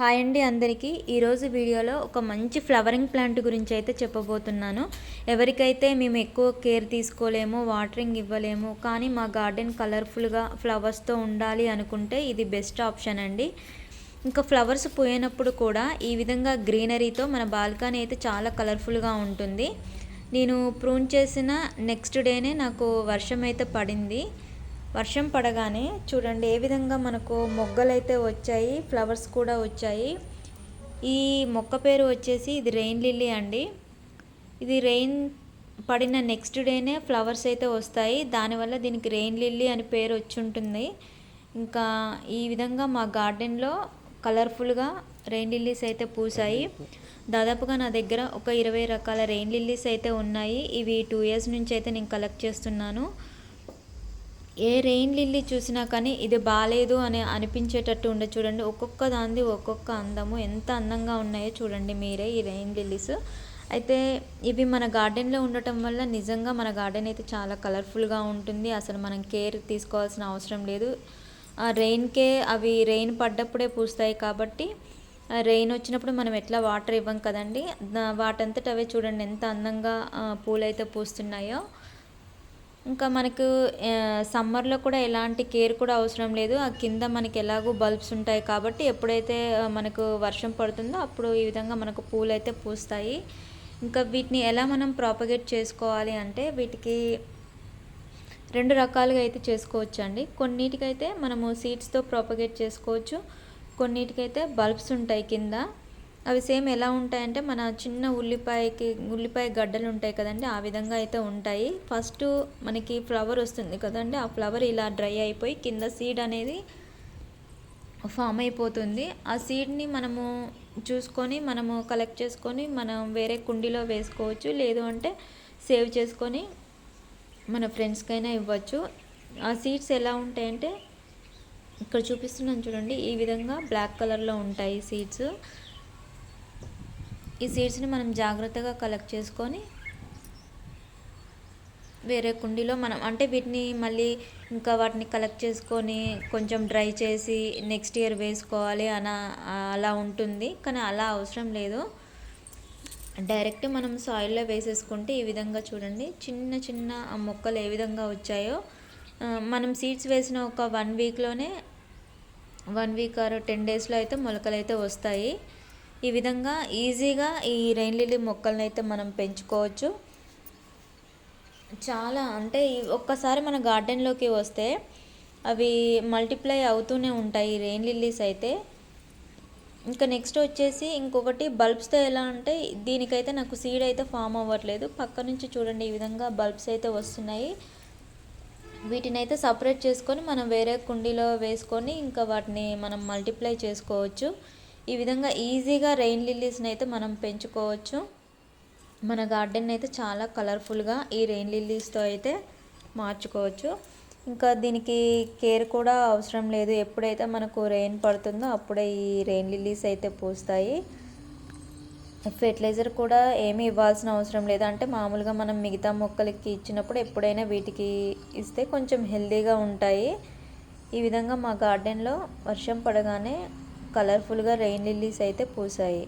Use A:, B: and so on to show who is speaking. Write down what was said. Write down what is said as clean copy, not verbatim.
A: Hi అండి అందరికీ. ఈరోజు వీడియోలో ఒక మంచి ఫ్లవరింగ్ ప్లాంట్ గురించి అయితే చెప్పబోతున్నాను. ఎవరికైతే మేము ఎక్కువ కేర్ తీసుకోలేము, వాటరింగ్ ఇవ్వలేము, కానీ మా గార్డెన్ కలర్ఫుల్గా ఫ్లవర్స్తో ఉండాలి అనుకుంటే ఇది బెస్ట్ ఆప్షన్ అండి. ఇంకా ఫ్లవర్స్ పోయినప్పుడు కూడా ఈ విధంగా గ్రీనరీతో మన బాల్కనీ అయితే చాలా కలర్ఫుల్గా ఉంటుంది. నేను ప్రూన్ చేసిన నెక్స్ట్ డేనే నాకు వర్షం అయితే పడింది. వర్షం పడగానే చూడండి ఏ విధంగా మనకు మొగ్గలైతే వచ్చాయి, ఫ్లవర్స్ కూడా వచ్చాయి. ఈ మొక్క పేరు వచ్చేసి ఇది రెయిన్ లిల్లీ అండి. ఇది రెయిన్ పడిన నెక్స్ట్ డేనే ఫ్లవర్స్ అయితే వస్తాయి. దానివల్ల దీనికి రెయిన్ లిల్లీ అని పేరు వచ్చి ఉంటుంది. ఇంకా ఈ విధంగా మా గార్డెన్లో కలర్ఫుల్గా రెయిన్ లిల్లీస్ అయితే పూసాయి. దాదాపుగా నా దగ్గర ఒక 20 రకాల రెయిన్ లిల్లీస్ అయితే ఉన్నాయి. ఇవి 2 years నుంచి అయితే నేను కలెక్ట్ చేస్తున్నాను. ఏ రెయిన్ లిల్లీ చూసినా కానీ ఇది బాగాలేదు అని అనిపించేటట్టు ఉండే. చూడండి ఒక్కొక్క దాంది ఒక్కొక్క అందము, ఎంత అందంగా ఉన్నాయో చూడండి మీరే ఈ రెయిన్ లిల్లీస్. అయితే ఇవి మన గార్డెన్లో ఉండటం వల్ల నిజంగా మన గార్డెన్ అయితే చాలా కలర్ఫుల్గా ఉంటుంది. అసలు మనం కేర్ తీసుకోవాల్సిన అవసరం లేదు. రెయిన్కే అవి రెయిన్ పడ్డప్పుడే పూస్తాయి కాబట్టి రెయిన్ వచ్చినప్పుడు మనం ఎట్లా వాటర్ ఇవ్వం కదండి, వాటంతట అవే చూడండి ఎంత అందంగా పూలైతే పూస్తున్నాయో. ఇంకా మనకు సమ్మర్లో కూడా ఎలాంటి కేర్ కూడా అవసరం లేదు. ఆ కింద మనకి ఎలాగో బల్బ్స్ ఉంటాయి కాబట్టి ఎప్పుడైతే మనకు వర్షం పడుతుందో అప్పుడు ఈ విధంగా మనకు పూలు అయితే పూస్తాయి. ఇంకా వీటిని ఎలా మనం ప్రాపగేట్ చేసుకోవాలి అంటే వీటికి 2 రకాలుగా అయితే చేసుకోవచ్చు అండి. కొన్నిటికైతే మనము సీడ్స్తో ప్రాపగేట్ చేసుకోవచ్చు, కొన్నిటికైతే బల్బ్స్ ఉంటాయి కింద. అవి సేమ్ ఎలా ఉంటాయంటే మన చిన్న ఉల్లిపాయ గడ్డలు ఉంటాయి కదండి, ఆ విధంగా అయితే ఉంటాయి. ఫస్ట్ మనకి ఫ్లవర్ వస్తుంది కదండి, ఆ ఫ్లవర్ ఇలా డ్రై అయిపోయి కింద సీడ్ అనేది ఫామ్ అయిపోతుంది. ఆ సీడ్ని మనము చూసుకొని మనము కలెక్ట్ చేసుకొని మనం వేరే కుండీలో వేసుకోవచ్చు, లేదు అంటే సేవ్ చేసుకొని మన ఫ్రెండ్స్కైనా ఇవ్వచ్చు. ఆ సీడ్స్ ఎలా ఉంటాయంటే ఇక్కడ చూపిస్తున్నాను చూడండి, ఈ విధంగా బ్లాక్ కలర్లో ఉంటాయి సీడ్స్. ఈ సీడ్స్ని మనం జాగ్రత్తగా కలెక్ట్ చేసుకొని వేరే కుండీలో మనం అంటే వీటిని మళ్ళీ ఇంకా వాటిని కలెక్ట్ చేసుకొని కొంచెం డ్రై చేసి నెక్స్ట్ ఇయర్ వేసుకోవాలి అలా ఉంటుంది. కానీ అలా అవసరం లేదు, డైరెక్ట్ మనం సాయిల్లో వేసేసుకుంటే ఈ విధంగా చూడండి చిన్న చిన్న మొక్కలు ఏ విధంగా వచ్చాయో. మనం సీడ్స్ వేసిన ఒక 1 వీక్లోనే 1 వీక్ ఆర్ 10 డేస్లో అయితే మొలకలు అయితే వస్తాయి. ఈ విధంగా ఈజీగా ఈ రెయిన్ లిల్లీ మొక్కలను అయితే మనం పెంచుకోవచ్చు. చాలా అంటే ఒక్కసారి మన గార్డెన్లోకి వస్తే అవి మల్టిప్లై అవుతూనే ఉంటాయి ఈ రెయిన్ లిల్లీస్ అయితే. ఇంకా నెక్స్ట్ వచ్చేసి ఇంకొకటి బల్బ్స్తో ఎలా అంటే దీనికైతే నాకు సీడ్ అయితే ఫామ్ అవ్వట్లేదు. పక్క నుంచి చూడండి ఈ విధంగా బల్బ్స్ అయితే వస్తున్నాయి. వీటిని అయితే సపరేట్ చేసుకొని మనం వేరే కుండీలో వేసుకొని ఇంకా వాటిని మనం మల్టిప్లై చేసుకోవచ్చు. ఈ విధంగా ఈజీగా రెయిన్ లిల్లీస్ని అయితే మనం పెంచుకోవచ్చు. మన గార్డెన్ అయితే చాలా కలర్ఫుల్గా ఈ రెయిన్ లిల్లీస్తో అయితే మార్చుకోవచ్చు. ఇంకా దీనికి కేర్ కూడా అవసరం లేదు, ఎప్పుడైతే మనకు రెయిన్ పడుతుందో అప్పుడే ఈ రెయిన్ లిల్లీస్ అయితే పూస్తాయి. ఫెర్టిలైజర్ కూడా ఏమీ ఇవ్వాల్సిన అవసరం లేదు, అంటే మామూలుగా మనం మిగతా మొక్కలకి ఇచ్చినప్పుడు ఎప్పుడైనా వీటికి ఇస్తే కొంచెం హెల్తీగా ఉంటాయి. ఈ విధంగా మా గార్డెన్లో వర్షం పడగానే కలర్ఫుల్గా రెయిన్ లిల్లీస్ అయితే పూసాయి.